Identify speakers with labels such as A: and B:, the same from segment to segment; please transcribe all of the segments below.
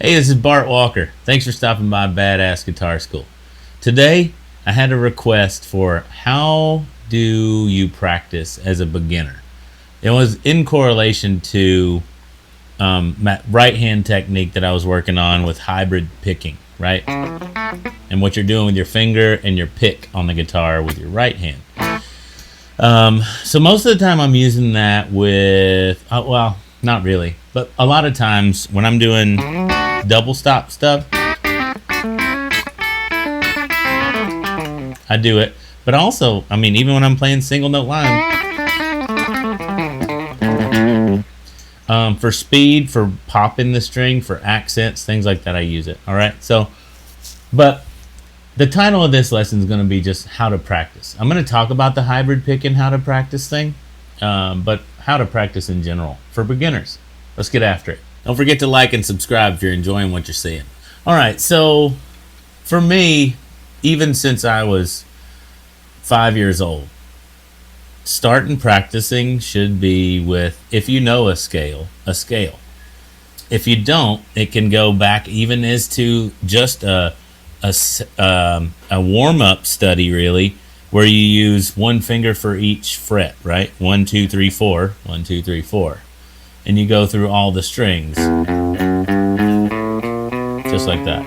A: Hey, this is Bart Walker. Thanks for stopping by Badass Guitar School. Today, I had a request for how do you practice as a beginner. It was in correlation to my right hand technique that I was working on with hybrid picking, right? And what you're doing with your finger and your pick on the guitar with your right hand. So most of the time I'm using that with, well, not really, but a lot of times when I'm doing double stop stuff, I do it. But also, I mean, even when I'm playing single note line, for speed, for popping the string, for accents, things like that, I use it. All right. So, but the title of this lesson is going to be just how to practice. I'm going to talk about the hybrid pick and how to practice thing, but how to practice in general for beginners. Let's get after it. Don't forget to like and subscribe if you're enjoying what you're seeing. All right, so for me, even since I was 5 years old, starting practicing should be with, if you know a scale, a scale. If you don't, it can go back even as to just a warm-up study, really, where you use one finger for each fret, right? 1, 2, 3, 4, 1, 2, 3, 4. And you go through all the strings, just like that.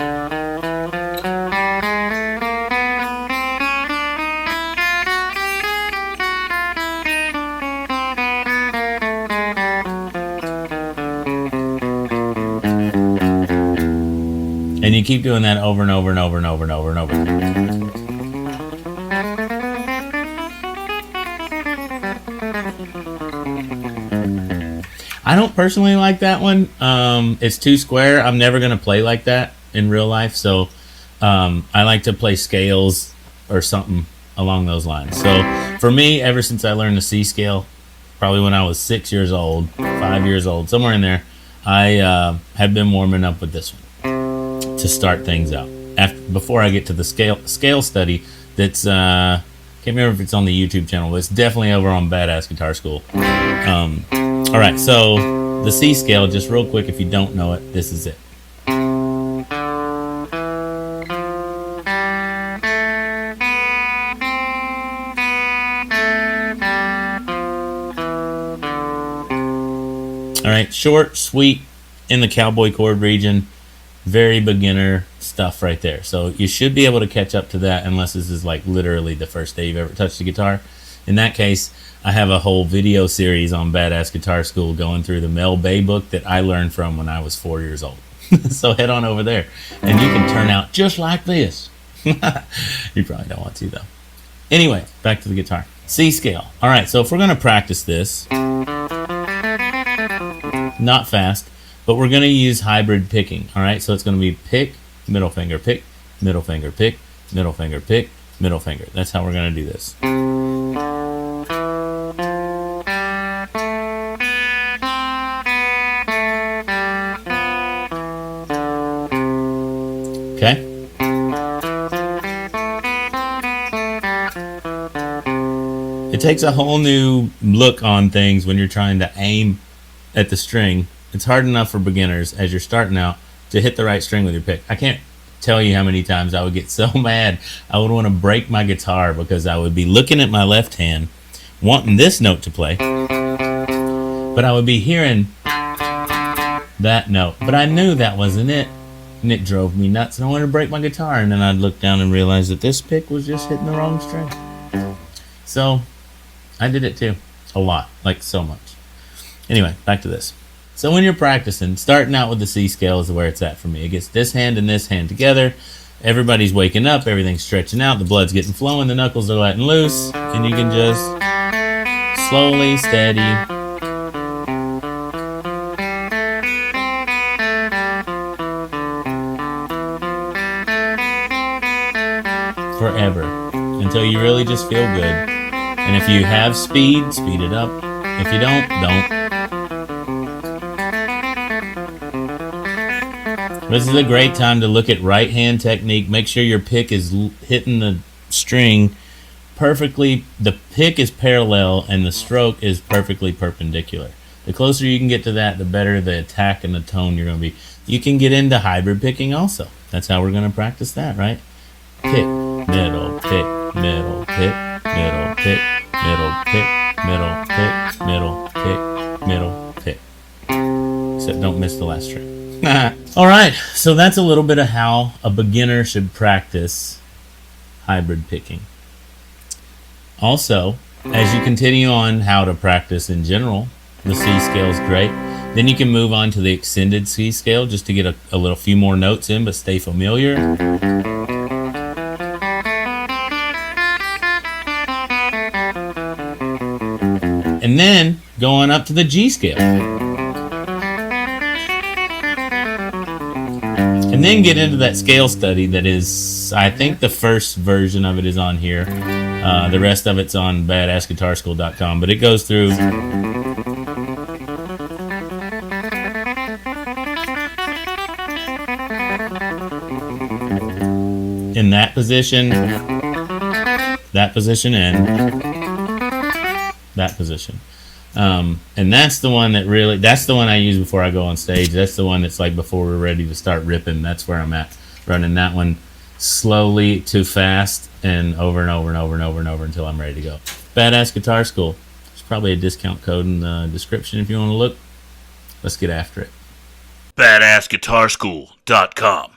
A: And you keep doing that over and over and over and over and over and over. I don't personally like that one. It's too square. I'm never going to play like that in real life. So I like to play scales or something along those lines. So for me, ever since I learned the C scale, probably when I was 6 years old, 5 years old, somewhere in there, I have been warming up with this one to start things out. Before I get to the scale study, that's can't remember if it's on the YouTube channel, but it's definitely over on Badass Guitar School. All right, so the C scale, just real quick, if you don't know it, this is it. All right, short, sweet, in the cowboy chord region, very beginner stuff right there. So you should be able to catch up to that unless this is like literally the first day you've ever touched the guitar. In that case, I have a whole video series on Badass Guitar School going through the Mel Bay book that I learned from when I was 4 years old. So head on over there and you can turn out just like this. You probably don't want to though. Anyway, back to the guitar. C scale. All right, so if we're going to practice this, not fast, but we're going to use hybrid picking. All right, so it's going to be pick, middle finger, pick, middle finger, pick, middle finger, pick, middle finger. That's how we're going to do this. Okay. It takes a whole new look on things when you're trying to aim at the string. It's hard enough for beginners as you're starting out to hit the right string with your pick. I can't tell you how many times I would get so mad. I would want to break my guitar because I would be looking at my left hand, wanting this note to play, but I would be hearing that note. But I knew that wasn't it. And it drove me nuts, and I wanted to break my guitar, and then I'd look down and realize that this pick was just hitting the wrong string. So I did it too, a lot, like so much. Anyway, back to this. So when you're practicing, starting out with the C scale is where it's at for me. It gets this hand and this hand together, everybody's waking up, everything's stretching out, the blood's getting flowing, the knuckles are letting loose, and you can just slowly, steady, forever until you really just feel good. And if you have speed, speed it up. If you don't, don't. This is a great time to look at right hand technique. Make sure your pick is hitting the string perfectly. The pick is parallel and the stroke is perfectly perpendicular. The closer you can get to that, the better the attack and the tone you're going to be. You can get into hybrid picking also. That's how we're going to practice that, right? Pick, middle, pick, middle, pick, middle, pick, middle, pick, middle, pick, middle, pick, middle, pick. Except don't miss the last string. All right, so that's a little bit of how a beginner should practice hybrid picking. Also, as you continue on how to practice in general, the C scale is great. Then you can move on to the extended C scale just to get a little few more notes in, but stay familiar. And then going up to the G scale. And then get into that scale study that is, I think the first version of it is on here. The rest of it's on badassguitarschool.com, but it goes through in that position, and that position. And that's the one that really, that's the one I use before I go on stage. That's the one that's like before we're ready to start ripping. That's where I'm at, running that one slowly to fast and over and over and over and over and over until I'm ready to go. Badass Guitar School. There's probably a discount code in the description if you want to look. Let's get after it.
B: BadassGuitarSchool.com